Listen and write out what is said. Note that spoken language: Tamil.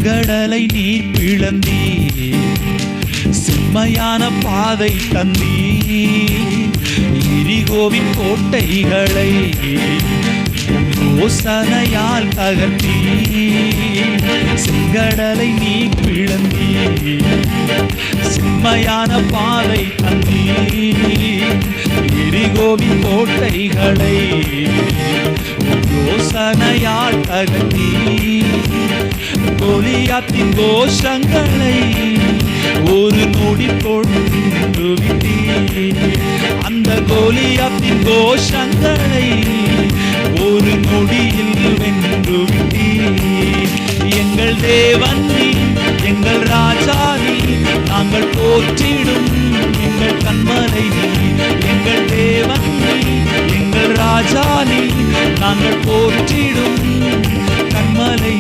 செங்கடலை நீர் பிளந்தீர், செம்மையான பாதை தந்தீர். எரிகோவின் கோட்டைகளை யோசனையால் தகர்த்தீர். செங்கடலை நீர் பிளந்தீர், செம்மையான பாதை தந்தீர். எரிகோவின் கோட்டைகளை யோசனையால் தகர்த்தீர். கோலியாத்தின் கோஷங்களை ஒரு நொடி கொண்டு விட்டீர். அந்த கோலியாத்தின் கோஷங்களை ஒரு நொடியில் வென்று விட்டீர். எங்கள் தேவன் நீ, எங்கள் ராஜா நீ, நாங்கள் போற்றிடும் எங்கள் கண்மலை நீ. எங்கள் தேவன் நீ, எங்கள் ராஜா நீ, நாங்கள் போற்றிடும் கண்மலை.